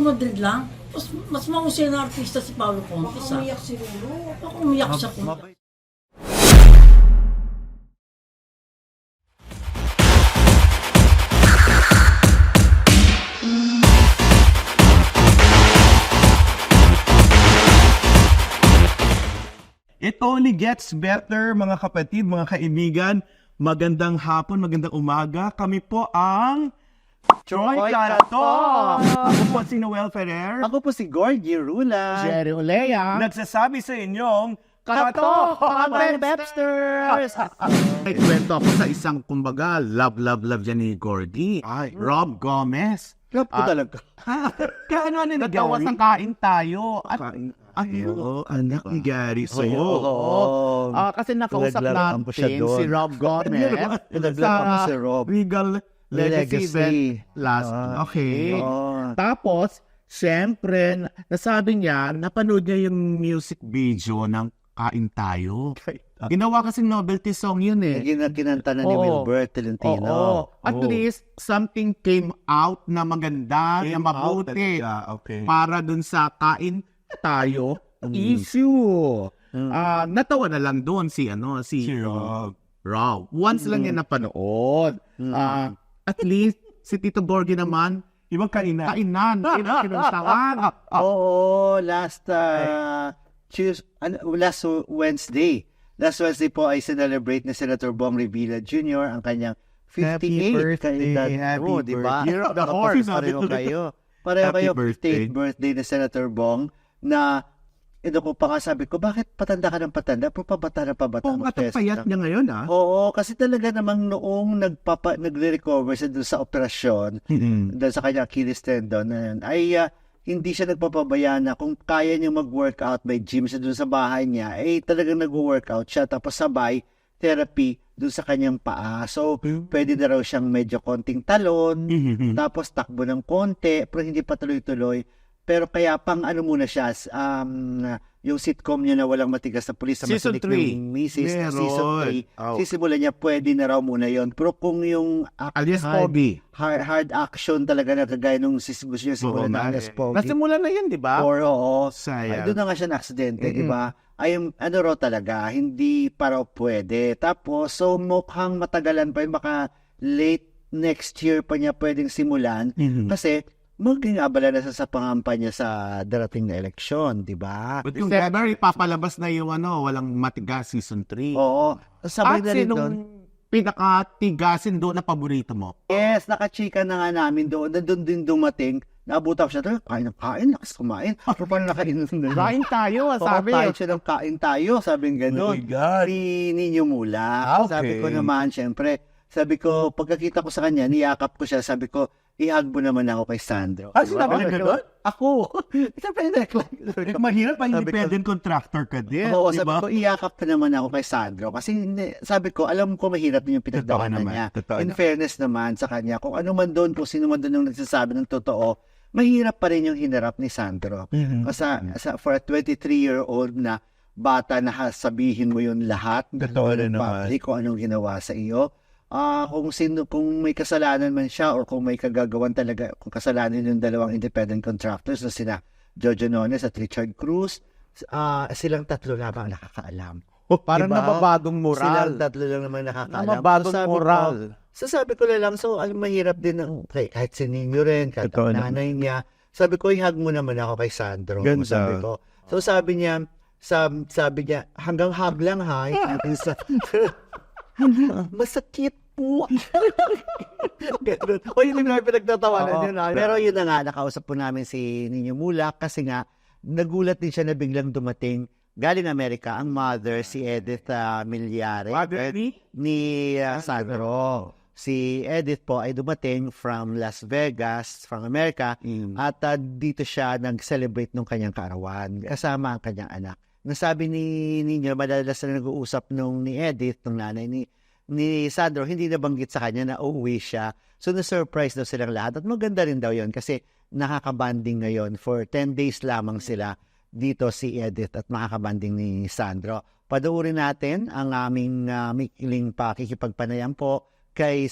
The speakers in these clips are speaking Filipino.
Real Madrid lang. Mas mahusay na artista si Paolo Contis. Baka umiyak si Lulu. Baka umiyak siya kung... It only gets better, mga kapatid, mga kaibigan. Magandang hapon, magandang umaga. Kami po ang Troy Carato. Ako po si Noel Ferrer. Ako po si Gorgie Rula. Jerry Olea. Nagsasabi sa inyong Kato, mga Websters. May kwento ako sa isang, kumbaga, love dyan ni Gorgie. Ay. Rob Gomez. Love ko talaga. Kaano na ni Natawa Gary? sa kain tayo. At Oo, anak ni Gary. So, Oo. Kasi nakausap Pinaglaruan ko siya natin doon. si Rob Gomez Pinaglaruan ko si Rob. Regal Legacy Legacy. last. Okay. Oo. Tapos, siyempre, nasabi niya, napanood niya yung music video ng Kain Tayo. Ginawa kasing novelty song yun eh. Kinanta na ni Oo. Wilbert Tolentino. Oo. At Oo. least, something came out na maganda, na mabuti. Okay. Para dun sa Kain Tayo issue. Natawa na lang doon si Si Rob. Rob. Once lang niya napanood. At least, si Tito Gorgie naman, Ibang kainan. kainan. Kinuntawan. Oo, last Wednesday. Last Wednesday po ay sinelebrate ni Senator Bong Revilla Jr. ang kanyang 58th kaedad. Oo, di ba? Year of the horse. Pareho kayo. Pareho Happy kayo, birthday. 58th birthday ni Senator Bong na ko pa nga sabi ko, bakit patanda ka ng patanda? Pero pabata na pabata. Oo, at ang payat niya ngayon Oo, kasi talaga namang noong nagre-recover siya doon sa operasyon, dahil sa kanyang Achilles tendon na yun, ay hindi siya nagpapabaya na kung kaya niya mag-workout, may gym siya doon sa bahay niya, talagang nag-workout siya, tapos sabay therapy doon sa kanyang paa. So, pwede na raw siyang medyo konting talon, tapos takbo ng konti, pero hindi pa tuloy-tuloy. Pero kaya pang muna siya, yung sitcom niya na walang matigas na pulis sa Season Matinik 3. ng Misis, Meron. season 3, sisimulan niya, pwede na raw muna yon. Pero kung yung Alias Pogi. hard action talaga na kagaya nung gusto niya simulan na Alias Pogi. Nasimulan na yan, di ba? Or oo, Sayang. doon na nga siya na-aksidente, di ba? Ay, raw talaga, hindi pa raw pwede. Tapos, so mukhang matagalan pa yun, baka late next year pa niya pwedeng simulan. Kasi, maging abala na sa pangampanya sa darating na eleksyon, di ba? But yung February, papalabas na yung walang matigas season 3. Oo. Sabay At na rin doon. sinong pinakatigasin doon na paborito mo? Yes, nakachika na nga namin doon. Doon din dumating. Naabutan ko siya, kain ng kain, lakas kumain. Pero paano nakainom na? Kain tayo, sabi. Kain siya ng kain tayo, sabi ng gano'n. Oh my God. Ni Ninyo Mula. Okay. Sabi ko naman, syempre, sabi ko, pagkakita ko sa kanya, niyakap ko siya, sabi ko, ihag mo naman ako kay Sandro. Sinabi niya gano'n? Ako. Siyempre, Mahirap pa, Sabi ko- independent contractor ka din. Oo, di sabi ba? ko, iyakap ka naman ako kay Sandro. Kasi sabi ko, alam ko mahirap din yung pinagdaanan naman, niya. totoo In naman. fairness naman sa kanya, kung ano man doon, kung sino man doon yung nagsasabi ng totoo, mahirap pa rin yung hinarap ni Sandro. Kasi for a 23-year-old na bata na sabihin mo yun lahat, Totoo rin naman. public, kung anong ginawa sa iyo, kung may kasalanan man siya or kung may kagagawan talaga, kung kasalanan yung dalawang independent contractors na sina Jojo Nones at Richard Cruz, silang tatlo lamang nakakaalam. Parang Diba? nababagong moral. Silang tatlo lang naman nakakaalam. Nababagong sabi moral. sabi ko lang, mahirap din kahit si Ninyo rin, kahit Totoo ang nanay niya. Sabi ko, ihag mo naman ako kay Sandro. Ganda. Sabi ko. So sabi niya, hanggang hug lang ha. Masakit po. Ganun. O yun yung pinagtatawanan yun. Pero yun na nga, nakausap po namin si Ninyo Mula kasi nga, nagulat din siya na biglang dumating galing Amerika ang mother, si Edith Milyare. Mother Ni Sandro. Si Edith po ay dumating from Las Vegas, from America, at dito siya nag-celebrate ng kanyang kaarawan, kasama ang kanyang anak. Nasabi ninyo, madalas na nag-uusap ni Edith, nung nanay ni Sandro, hindi nabanggit sa kanya na uuwi siya. So, na-surprise daw silang lahat. At maganda rin daw yon kasi nakakabanding ngayon. For 10 days lamang sila dito si Edith at makakabanding ni Sandro. Panuorin natin ang aming mikiling pakikipagpanayam po kay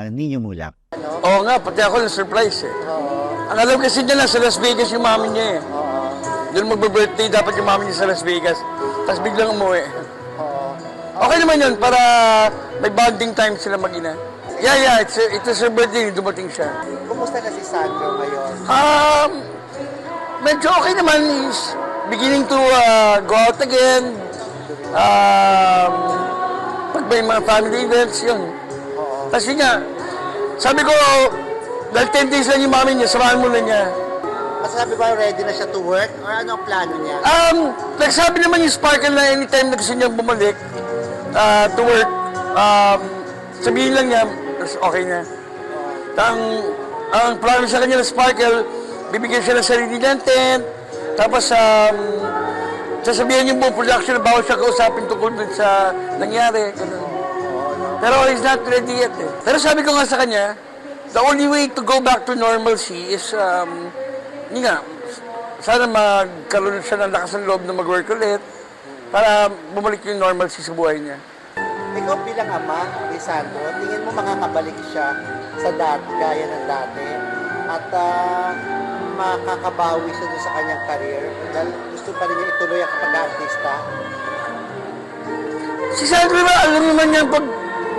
Ninyo Mulak. Oo nga, pati ako na-surprise eh. Oo. Ang alam kasi niya lang, sa Las Vegas yung mami niya eh. Doon magbe-birthday, dapat yung mami niya sa Las Vegas. Tapos biglang umuwi. Okay naman yun, para may bonding time sila mag-ina. Yeah, it was her birthday, dumating siya. Kumusta na si Sandro ngayon? Medyo okay naman. He's beginning to go out again. Pag may mga family events, yun. Tapos yun nga, sabi ko, dahil 10 days lang yung mami niya, samahan muna niya. Masasabi ba ready na siya to work? Or ano ang plano niya? Nagsabi naman yung Sparkle na anytime na gusto niya bumalik to work, sabihin lang niya, okay na. Ang plano sa kanya ng Sparkle, bibigyan siya ng sarili niyang tent, tapos sasabihin yung buong production na bawal siya kausapin tungkol dun sa nangyari. Ganun. Pero he's not ready yet eh. Pero sabi ko nga sa kanya, the only way to go back to normalcy is, hindi nga, sana magkaroon siya ng lakas ng loob na mag-work ulit para bumalik yung normalcy sa buhay niya. Ikaw bilang ama ni Sandro, tingin mo makakabalik siya sa gaya ng dati at makakabawi siya doon sa kanyang career dahil gusto pa rin niya ituloy ang pag-artista? Si Sandro ba, alam naman niya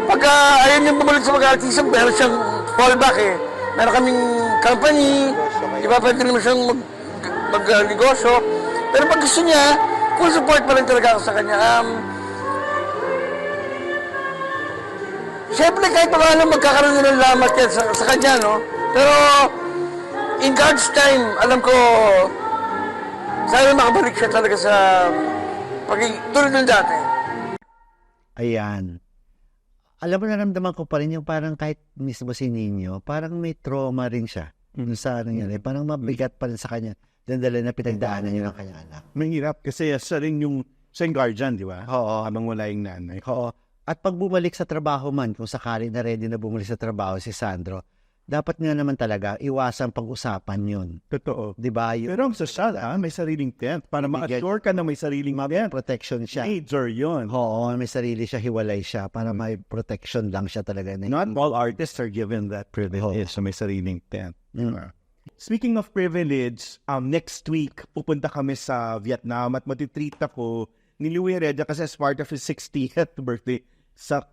pag ayaw niya bumalik sa pag-artista, meron siyang fallback eh. Meron kaming company, di ba pwede naman siyang mag-negosyo. Pero pag gusto niya, full support pa rin talaga ako sa kanya. Siyempre kahit pa paano magkakaroon ng lamat yan sa kanya, no? Pero in God's time, alam ko, sana makabalik siya talaga sa tulad ng dati. Ayan. Alam mo, naramdaman ko pa rin yung parang kahit mismo si Nino, parang may trauma rin siya. Sa nangyari. Parang mabigat pa rin sa kanya. Dala na pinagdaanan niya ng kanyang anak. Mahirap kasi siya rin yung guardian, di ba? Oo. Habang wala yung nanay. Oo. At pag bumalik sa trabaho man, kung sakali na ready na bumalik sa trabaho si Sandro, dapat nga naman talaga iwasan pag-usapan yun. Totoo. Di ba? Pero ang social, may sariling tent. Para ma-assure ka na may sariling tent. Protection siya. Major yun. Oo, may sarili siya, hiwalay siya para may protection lang siya talaga. Not all artists are given that privilege sa may sariling tent. Mm. Speaking of privilege, next week pupunta kami sa Vietnam at matitreat ako ni Louie Heredia kasi as part of his 60th birthday sa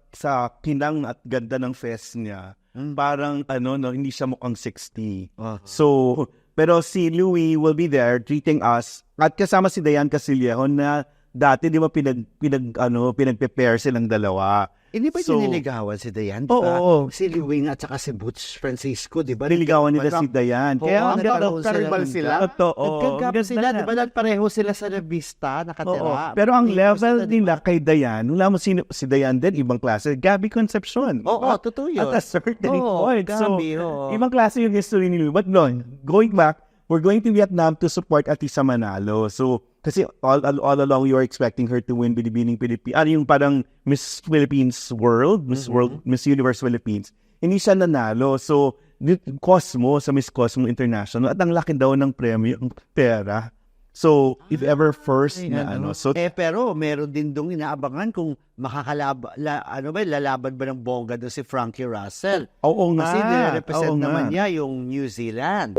kinang at ganda ng fest niya. Parang hindi siya mukhang 60. So, pero si Louie will be there treating us at kasama si Dayan Casillejo na dati di ba pinag-prepare silang dalawa. Hindi ba So, niligawan si Dayan? Diba? Oo. Si Liwing at saka si Butch Francisco, di ba? Niligawan nila si Dayan. Oo, Kaya nagkaroon sila. Totoo. Nagkagap sila, di ba? Nagpareho sila sa revista, nakatira. Pero ang May level gusto, di nila ba? kay Dayan, wala mo si Dayan din, ibang klase. Gabby Concepcion. Oo, totoo yun. At a certain Oo, point. Gabby, oo. Ibang klase yung history ni Louie. But no, going back, we're going to Vietnam to support Atisa Manalo. So, kasi all along you're expecting her to win Binibining Philippines. Yung parang Miss Philippines World, Miss Universe Philippines. Hindi siya nanalo. So, Cosmo, sa Miss Cosmo International, at ang laki daw ng premyo, pera. So, if ever first na So, pero meron din dong inaabangan kung lalaban ba ng bongga doon si Frankie Russell. oo nga. Kasi nire-represent oo naman nga. niya yung New Zealand.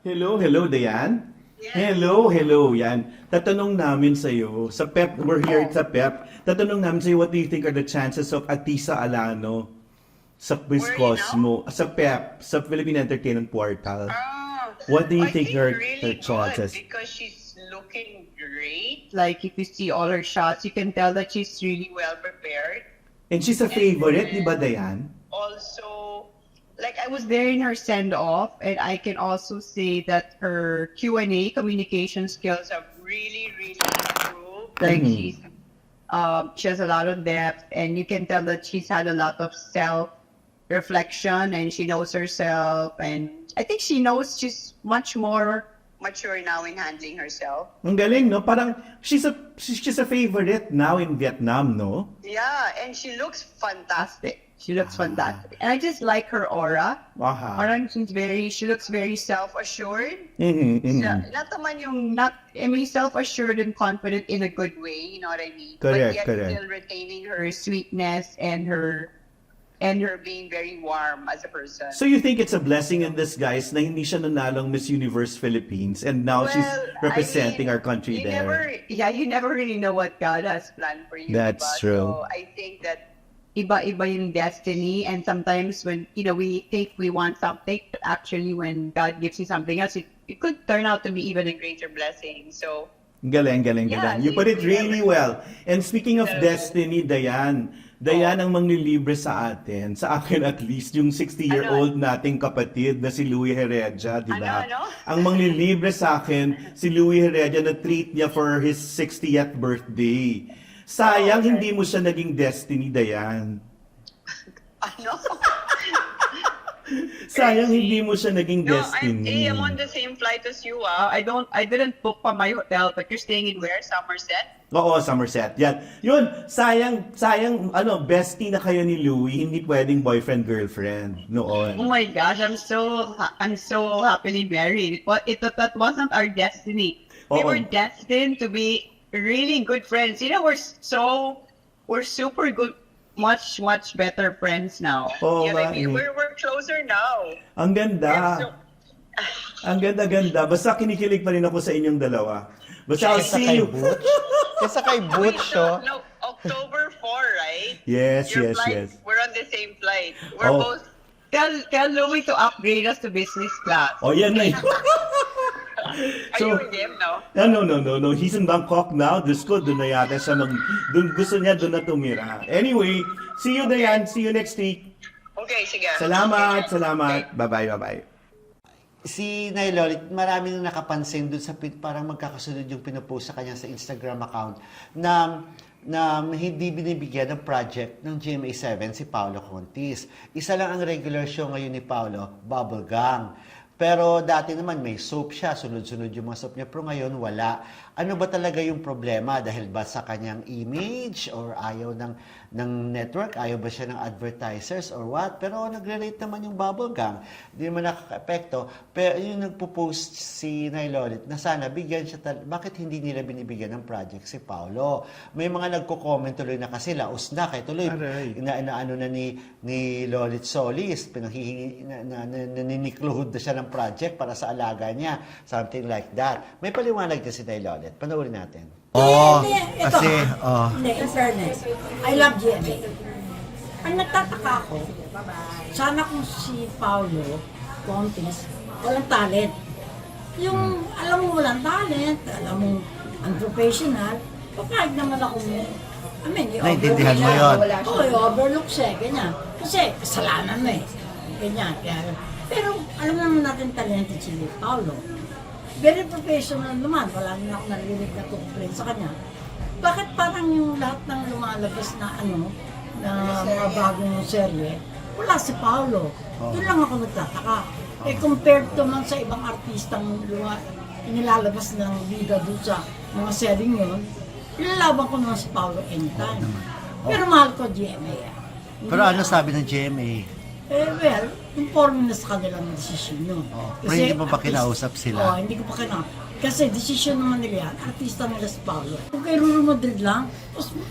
Hello, Dayan? Hello, yan. Tatanong namin sa iyo, sa PEP, we're here sa PEP. Tatanong namin sa iyo, what do you think are the chances of Atisa Alano sa Miss Cosmo, sa PEP, sa Philippine Entertainment Portal? What do you think her chances? Because she's looking great. Like, if you see all her shots, you can tell that she's really well prepared. And she's a favorite, di ba, Dayan? Also, like, I was there in her send-off, and I can also say that her Q&A communication skills have really, really improved. Like, she has a lot of depth, and you can tell that she's had a lot of self-reflection, and she knows herself, and I think she knows she's much more mature now in handling herself. Ang galing, no? Parang she's a favorite now in Vietnam, no? Yeah, and she looks fantastic. She looks fantastic. And I just like her aura. Parang she looks very self-assured. Not self-assured and confident in a good way, you know what I mean? Correct, but yet correct. still retaining her sweetness and her and her being very warm as a person. So you think it's a blessing in disguise na hindi siya nanalong Miss Universe Philippines and now she's representing our country there? You never really know what God has planned for you. That's diba? true. So I think that iba-iba yung destiny, and sometimes when, we think we want something, but actually when God gives you something else, it could turn out to be even a greater blessing. So, Galing. Yeah, You put it really well. And speaking of So- destiny, Dayan ang manglilibre sa atin, sa akin at least, yung 60-year-old nating kapatid na si Louie Heredia, di ba? Ano? Ang manglilibre sa akin, si Louie Heredia na treat niya for his 60th birthday. Sayang, hindi mo siya naging destiny, Dayan. ano? Sayang, hindi mo siya naging No, destiny. I'm on the same flight as you. I didn't book pa my hotel, but you're staying in where? Somerset? Oo, Somerset. Yan. Yun, sayang, bestie na kayo ni Louie, hindi pwedeng boyfriend-girlfriend Oh noon. my gosh, I'm so happily married. That wasn't our destiny. We Oo. were destined to be really good friends. We're super good, much better friends now. Oo You know what I nga mean? eh. We're closer now. Ang ganda. So- Ang ganda-ganda. Basta kinikilig pa rin ako sa inyong dalawa. Basta I'll see you. Kasi kay Butch, No, October 4, right? Yes, Your yes, flight, yes. We're on the same flight. We're Oh. both. Tell Louie to upgrade us to business class. O, yan na yun. Are you with him now? No. He's in Bangkok now. Diyos ko, doon na yata siya gusto niya doon na tumira. Anyway, see you, Dayan. See you next week. Okay, sige. Salamat. Bye-bye. Si Nay Lolit, maraming nakapansin dun sa parang magkakasunod yung pinupost sa kanya sa Instagram account na hindi binibigyan ng project ng GMA7 si Paolo Contis. Isa lang ang regular show ngayon ni Paolo, Bubble Gang. Pero dati naman may soap siya, sunod-sunod yung mga soap niya, pero ngayon wala. Ano ba talaga yung problema? Dahil ba sa kanyang image or ayaw ng network? Ayaw ba siya ng advertisers or what? Pero nagre-rate naman yung Bubble Gang. Hindi naman nakaka-epekto. Pero yung nagpo-post si Nay Lolit na sana bigyan siya, bakit hindi nila binibigyan ng project si Paolo? May mga nagko-comment tuloy na kasi laos na, kaya tuloy inaano na ni Lolit Solis, pinanghihingi naninikluhod na siya ng project para sa alaga niya. Something like that. May paliwanag din si Nay Lolit. Panoorin natin. Hindi, ito, kasi, Hindi, in fairness, I love GMA. Ang nagtataka ako, sana kung si Paolo Contis, walang talent. Yung, alam mo walang talent, alam mo unprofessional, papayag naman ako Naintindihan mo yun. Oo, overlook siya, ganyan. Kasi, kasalanan mo eh. Ganyan. Pero, alam naman natin talento si Paolo. Very professional naman. Wala rin ako narinig na complaint sa kanya. Bakit parang yung lahat ng lumalabas na na mga bagong serye, wala si Paolo. Doon lang ako nagtataka. Compared to man sa ibang artistang inilalabas ng bida doon sa mga serye yun, ilalaban ko naman si Paolo anytime. Pero mahal ko GMA. Pero ano sabi ng GMA? Well, informed na sa kanilang desisyon yun. Pero hindi mo ba kinausap sila? Hindi ko pa kinausap. Kasi desisyon naman nila yan, artista nila si Paolo. Kung kay Ruru Madrid lang,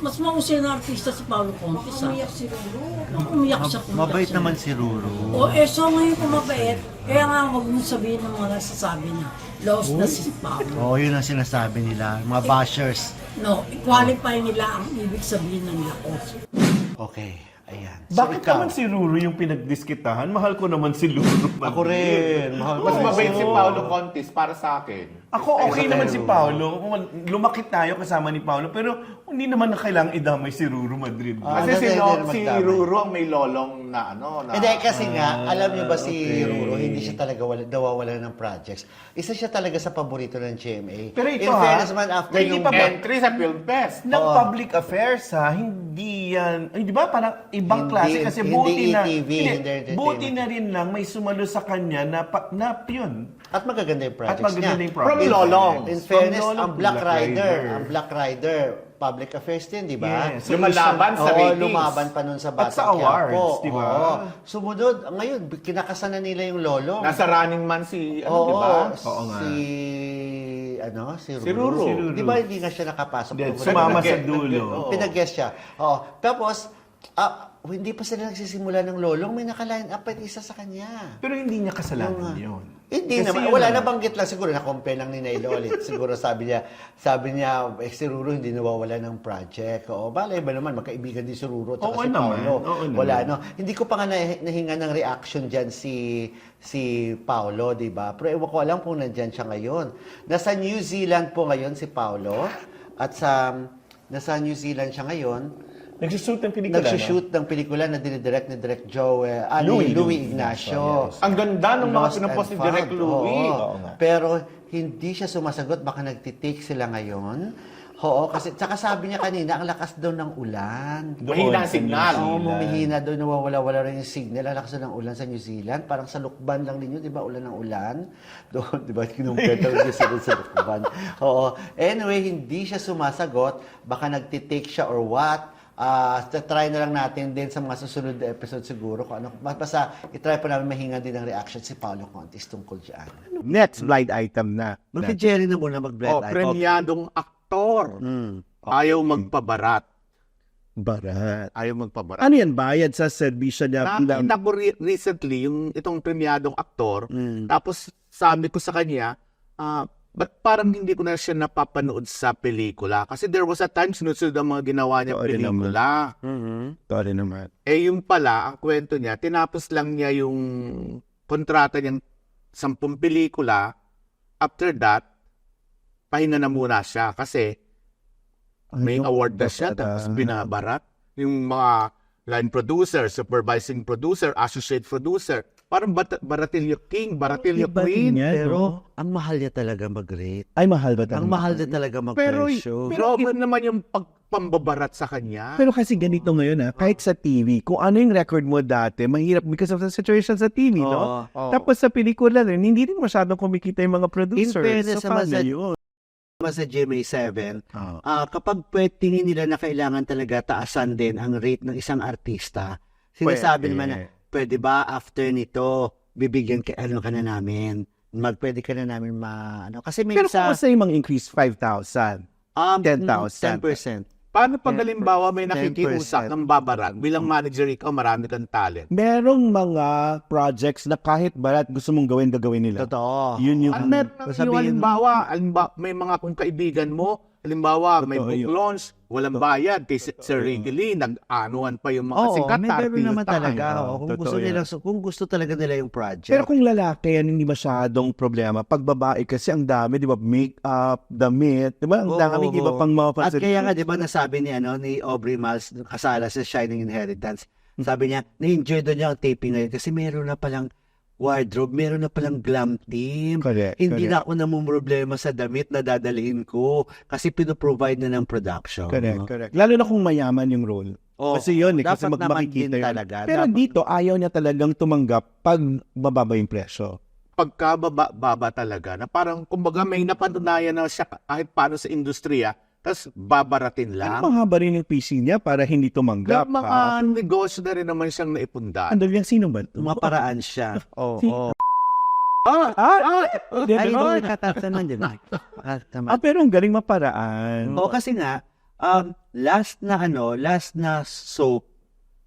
mas mahusay na artista si Paolo Contis. Umiyak si Ruru. Umiyak siya. Mabait naman si Ruru. So ngayon kung mabait, kaya nga huwag mong sabihin ng mga nagsasabi na lost na si Paolo. Yun ang sinasabi nila. Mga bashers. No, i-qualify nila ang ibig sabihin ng lost. Okay, ayan. Bakit ikaw? naman si Ruru yung pinagdiskitahan? Mahal ko naman si Ruru. Ako rin. Mahal ko Mas rin. mabait si Paolo Contis para sa akin. Ako okay naman si Paolo. Lumaki tayo kasama ni Paolo, pero hindi naman na kailangang idamay si Ruru Madrid. Ah, Kasi hindi si magdamay. Ruru ang may lolong na na... Hindi, kasi nga, alam niyo ba si Ruru, hindi siya talaga nawawala ng projects. Isa siya talaga sa paborito ng GMA. Pero ito, in fairness man, after hindi yung... pa ba- Entry sa Film Fest. ng public affairs hindi yan, di ba parang ibang Hindi- klase kasi hindi buti na ETV, hindi entertainment. buti na rin lang may sumalo sa kanya na yun. At magaganda yung projects At magaganda niya. yung projects. From Lolong. In fairness, From Lolong, ang Black Black Rider, Rider. ang Black Rider, public affairs din, di ba? Yes. Lumalaban sa Oo, ratings. lumaban pa nun sa At sa Batang awards, Quiapo. di ba? Oo. Sumunod, ngayon, kinakasan na nila yung lolo. Nasa Running Man si, di Oo, ba? Oo nga. si Ruru. Si Ruru. Si Ruru. Di ba hindi nga siya nakapasok? Hindi, Pero sumama sa Pinag- dulo. Oo. Pinag-guest siya. Oo. Tapos, hindi pa sila nagsisimula ng lolong, may naka-line up at isa sa kanya. Pero hindi niya kasalanan Oo nga. yun. Hindi Kasi naman. yun Wala, naman. nabanggit lang siguro. Na-compare lang ni Nay Lolit. Siguro sabi niya, si Ruro hindi nawawala ng project. O, balay ba naman, magkaibigan din si Ruro at Oo si naman. Paolo. Oo naman. Wala, no? Hindi ko pa nga nahinga ng reaction dyan si Paolo, di ba? Pero ewan ko alam kung nandyan siya ngayon. Nasa New Zealand po ngayon si Paolo. At nasa New Zealand siya ngayon. Nagsushoot ng pelikula. Nagsushoot ng pelikula na dinidirect ni Direct Louie Ignacio. Ang ganda ng mga Lost pinupost ni and Direk Found. Louie. Oo. Oo nga. Pero hindi siya sumasagot. Baka nagtitake sila ngayon. Oo, kasi tsaka sabi niya kanina, ang lakas daw ng ulan. Mahina ang signal. Oo, humihina daw, nawawala-wala rin yung signal. Ang lakas daw ng ulan sa New Zealand. Parang sa Lukban lang ninyo, di ba? Ulan ng ulan. Doon, di ba? Kinumpeta rin New Zealand sa Lukban. Oo. Anyway, hindi siya sumasagot. Baka nagtitake siya or what. Try na lang natin din sa mga susunod na episode siguro kung ano. Basta itry pa namin mahinga din ng reaction si Paolo Contis tungkol dyan. Next blind item na. Mag-Jerry na muna mag-blend. Premiadong aktor. Ayaw magpabarat. Barat. Ayaw magpabarat. Ano yan? Bayad sa serbisyo niya? Nakita ko recently itong premiadong aktor. Tapos sabi ko sa kanya, ba't parang hindi ko na siya napapanood sa pelikula? Kasi there was a time sinusunod ang mga ginawa niya pelikula. Sorry naman. Eh yung pala, ang kwento niya, tinapos lang niya yung kontrata niyang 10 pelikula. After that, pahinga na muna siya kasi may award na siya tapos binabarat. Yung mga line producer, supervising producer, associate producer, parang Baratillo King, Baratillo Queen. Pero ang mahal niya talaga mag-rate. Ay, mahal ba talaga? Ang mahal niya talaga Pero mag-presyo. grabe naman yung pagpambabarat sa kanya. Pero kasi ganito ngayon kahit sa TV, kung ano yung record mo dati, mahirap because of the situation sa TV, no? Oo. Tapos sa pelikula rin, hindi rin masyadong kumikita yung mga producers. In fairness so, naman paano sa- yun? Sa GMA7, kapag tingin nila na kailangan talaga taasan din ang rate ng isang artista, sinasabi Pwede. naman na, pwede ba after nito, bibigyan ka na namin? Pwede ka na namin kasi may Pero kung say mang increase 5,000, 10,000. 10%. Paano pag halimbawa may 10%. nakikiusap ng babarat, bilang manager ikaw, marami kang talent. merong mga projects na kahit barat gusto mong gagawin nila. Totoo. Yun yung... At meron yung halimbawa, may mga kung kaibigan mo, halimbawa, may Totoo book yun. launch, walang bayad. Kay Sir Ricky Lee, nag-anuan pa yung mga Oo, sikat may na gano'n naman artista. talaga. Oo, Kung totoo gusto yan. nila, kung gusto talaga nila yung project. Pero kung lalaki, yan hindi masyadong problema. Pag babae kasi ang dami, di ba? Make-up, damit, di ba? Ang dami, iba pang mga At kaya nga, di ba, nasabi ni Aubrey Miles, kasala sa Shining Inheritance, sabi niya, na-enjoy doon niya ang taping ngayon kasi meron na palang wardrobe, meron na palang glam team. Correct, Hindi correct. na ako namumroblema sa damit na dadalhin ko kasi pinoprovide na ng production. Correct. Lalo na kung mayaman yung role. Oo, Kasi yun, kasi dapat naman makikita din yun. talaga. Pero Dapat- dito, ayaw niya talagang tumanggap pag mababa yung presyo. Pagka baba talaga, na parang, kumbaga, may napatunayan na siya kahit paano sa industriya, tapos babaratin lang. Pero mahaba rin yung PC niya para hindi tumanggap. May mga negosyo na rin naman siyang naipundaan. Ano yan? Sino ba? Maparaan siya. Oo. Ay, Ay, hindi katatanan din. pero ang galing maparaan. Oo, kasi nga, last na soap,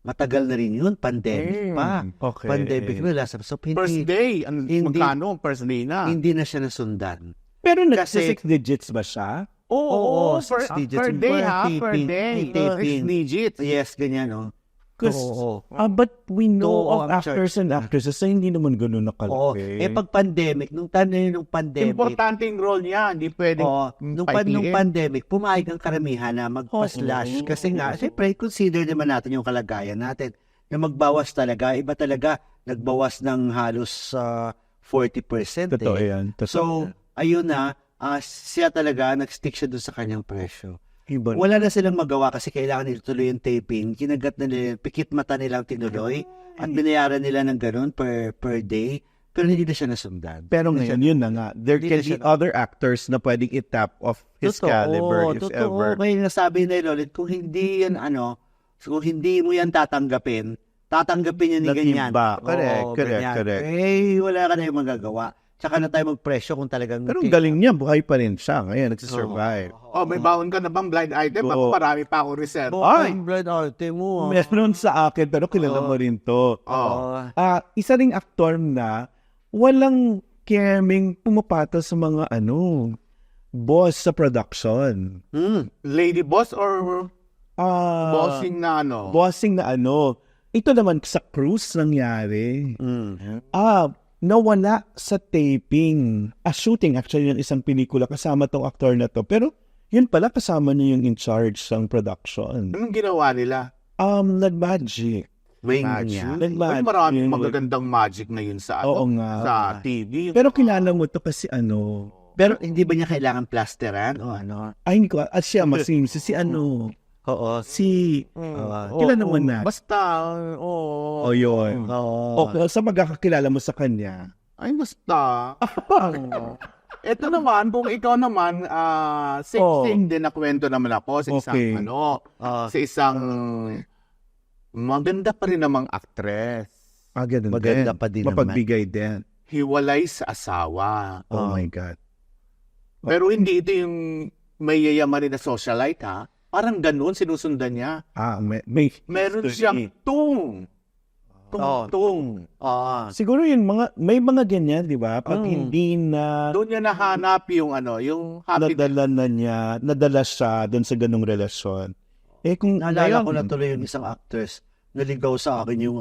matagal na rin yun, pandemic pa. Okay. Pandemic na last soap, First day, magkano? First day na. hindi na siya nasundan. Pero Kasi- 6 digits ba siya? Oo, per 6 digits. per day ha, Per per taping. day. Per taping. 6 digits. Yes, ganyan, no? Oo. But we know Oo, of ang actors and actresses na hindi naman ganun Oo. nakalaki. Pag pandemic, nung time na yun, nung pandemic, Importante yung role niya. Hindi pwedeng nung paikliin. pandemic, pumayag ang karamihan na magpa-slash. Kasi nga, siyempre, consider naman natin yung kalagayan natin. Na magbawas talaga, iba talaga, nagbawas ng halos 40%. Totoo yan. So, ayun na, siya talaga, nag-stick siya doon sa kanyang presyo. Iba. Wala na silang magawa kasi kailangan nila tuloy yung taping. Kinagat na nila, pikit mata nilang tinuloy at binayaran nila ng ganun per day. Pero hindi na siya nasundan. Pero ngayon, yun na nga. There Hindi can na be siya- other actors na pwedeng itap of his caliber if ever. May nasabi na Lolit, kung hindi yan kung hindi mo yan tatanggapin yan ni ganyan. Nag-iba. Correct, Oo, correct, ganyan. correct. Wala ka na yung magagawa. Tsaka na tayo magpresyo kung talagang... Pero ang galing niya, buhay pa rin siya. Ngayon, nagsisurvive. Oh, may baon ka na bang blind item? Ako Oo. marami pa ako reserve. Ay! Ay, bread arte mo. Meron sa akin, pero kilala mo rin to. Oh. Isa ring aktor na walang keming pumapatol sa mga boss sa production. Lady boss or bossing na ano? Bossing na Ito naman sa cruise nangyari. Nawala sa taping. Shooting actually ng isang pelikula kasama tong aktor na to. Pero yun pala kasama niya yung in charge ng production. Anong ginawa nila? Nag-magic. Wing Magic. niya. Ay, maraming magagandang magic na yun sa Oo nga. sa TV. Pero kilala mo to kasi Pero hindi ba niya kailangan plasteran o ano? Ay, hindi ko. At siya masim. Si Oo. kilala mo na. Basta, Yun. Oo. Okay, sa magkakakilala mo sa kanya. Ay, basta. Ito naman, kung ikaw naman, sing din na kwento naman ako sa isang, Okay. sa isang maganda pa rin namang actress. Ganun Maganda din. pa din naman. Mapagbigay din. Hiwalay sa asawa. Oh my God. Pero hindi ito yung may yayamanin na socialite, ha? Parang ganun, sinusundan niya. May Meron history. siyang tung. Siguro may mga ganyan, di ba? Pag hindi na Doon niya nahanap yung yung happy. nadala siya doon sa ganung relasyon. Kung Naalala ko na tuloy yung isang actress. Naligaw sa akin yung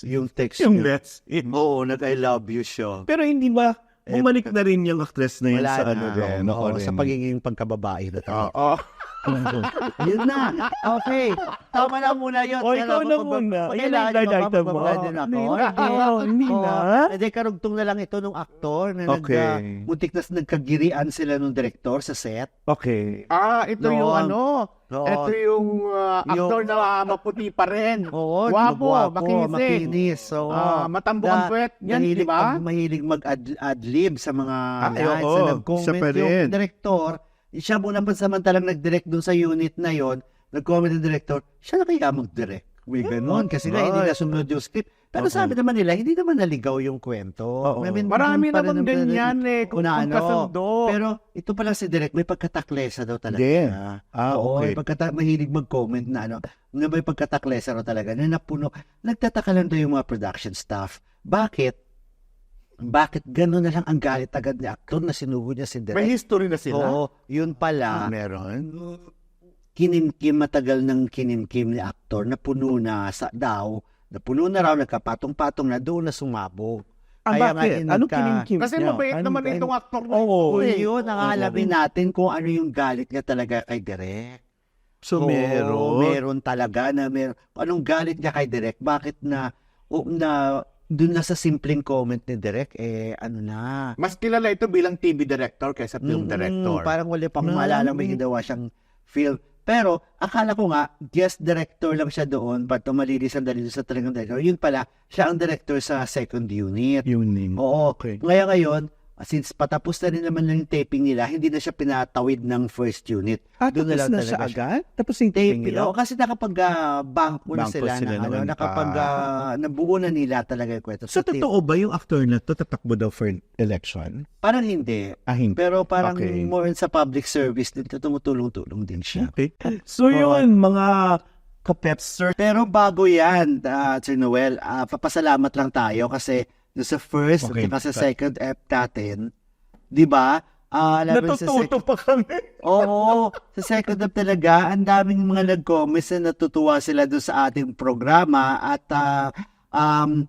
yung text yung niya. less. Oo, nag-I love you siya. Pero hindi ba, bumalik na rin yung actress na yun Wala sa na. rin. Oo, Ako rin. sa pagiging pagkababae na talaga. Oo. Yun na. Okay. Tama na muna yun. Ikaw na muna. Yan ang blind item mo. Hindi na. Hindi, karugtong na lang ito nung aktor na Okay. muntik na nagkagirian sila nung direktor sa set. Okay. Ito Noon. yung Oo. Ito yung actor na maputi pa rin. Oo, Guwapo, makinis. Oo. Matambok ang puwet. Yan, di ba? Mahilig mag-adlib sa mga lines. oo. Sa Siya nag-comment pa rin. yung direktor. Siya muna pansamantalang nag-direct dun sa unit na yon. Nag-comment yung director, siya na kaya mag-direct. May ganon. Kasi nga hindi nasunod yung script. Pero sabi naman nila, hindi naman naligaw yung kwento. I mean, Marami dun pa rin naman ganyan kung na ano. kasundo. Pero ito pala si direct, may pagkataklesa daw talaga. Hindi. siya. Okay. Oo, may mahilig mag-comment na na may pagkataklesa raw talaga, na napuno. Nagtataka lang daw yung mga production staff. Bakit gano'n na lang ang galit agad ni aktor na sinugo niya si direct? May history na sila. Oo, yun pala. Meron. Matagal ng kinimkim ni aktor na puno na raw, nagkapatong-patong na doon na sumabog. Bakit? Anong kinimkim Kasi niya? mabait naman itong actor na Oo. Kung yun, ang natin kung ano yung galit niya talaga kay direct. So, Oo, meron. meron talaga na meron. Anong galit niya kay direct? Bakit na doon na sa simpleng comment ni direct, Mas kilala ito bilang TV director kaysa film director. Parang wala pang maalala may ginawa siyang film. Pero, akala ko nga, guest director lang siya doon, but malilisan dahil sa talagang director. Yun pala, siya ang director sa second unit. Unit. Oo. Okay. Ngayon, since patapos na rin naman yung taping nila, hindi na siya pinatawid ng first unit. Tapos Doon na siya talaga agad? Tapos yung taping taping nila. Kasi nakapag-banko na Banko sila, sila noon. nabuo na nila talaga yung kwento. So, totoo ba yung actor na to tatakbo daw for election? Parang hindi. Hindi. Pero parang Okay. more sa public service din, tumutulong-tulong din siya. Okay. So, yun, mga kapepster. Pero bago yan, Sir Noel, papasalamat lang tayo kasi doon sa first Okay. at saka sa second app natin, di ba? Natututo pa kami. Oo, sa second up talaga, ang daming mga nag-comments na natutuwa sila doon sa ating programa at ang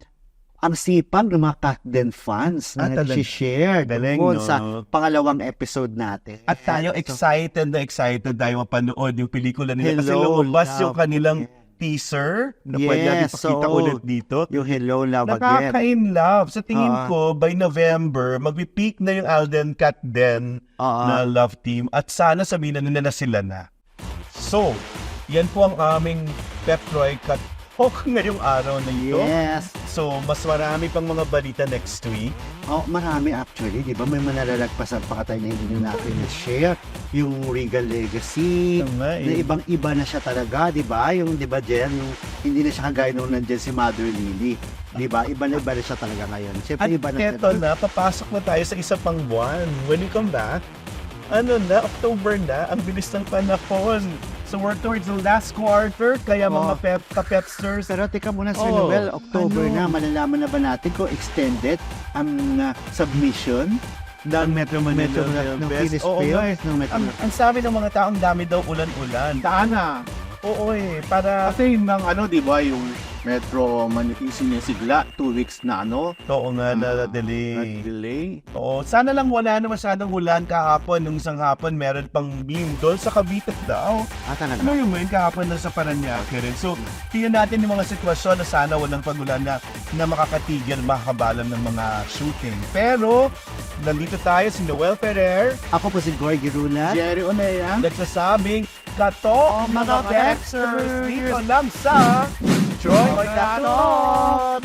sipag ng mga Katden fans na Talaga. nag-share Galing, doon no? sa pangalawang episode natin. At tayo excited tayo mapanood yung pelikula nila. Kasi Hello, lumabas Love yung kanilang teaser na pwede natin ipakita oo. ulit dito. Yung Hello Love Again. Nakaka-in-love. Sa tingin ko, by November, magpipeak na yung Alden Katden na love team at sana sabihin na nila na sila na. So, yan po ang aming Pep Troy Cut Talk ngayong araw na ito. Yes. So, mas marami pang mga balita next week. Oh, marami actually, di ba? May manlalagpasan pa tayo na hindi natin na-share. Yung Regal Legacy, Tama, na ibang-iba na siya talaga, di ba? Yung, di ba, Jen, yung hindi na siya kagaya nung nandyan si Mother Lily. Di ba? Iba na siya talaga ngayon. Siyempre, At iba na eto na, papasok na tayo sa isa pang buwan. When we come back, October na, ang bilis ng panahon. So we're towards the last quarter, kaya mga pepsters. Pero teka muna, Sir Oh, Noel, October ano? na, malalaman na ba natin kung extended ang submission ng Metro Manila ng Film Fest. Philippines Oo nga. Films, ng Metro Ang sabi ng mga taong dami daw ulan-ulan. Sana. Oo para... Kasi ng di ba, yung Metro Manila sinisigla, 2 weeks na Oo nga, na-delay. nag-delay. Oo, sana lang wala na masyadong ulan kahapon. Nung isang hapon, meron pang beam doon sa Cavite daw. talaga. Ano yung main kahapon na sa Paranaque rin. So, tingnan natin yung mga sitwasyon na sana walang pagulan na makakatigil, makakabalan ng mga shooting. Pero, nandito tayo si Noel Ferrer, Ako po si Gorgie Rulat. Jerry Onea. nagsasabing, kato mga Bexers dito lang sa Troy Katot!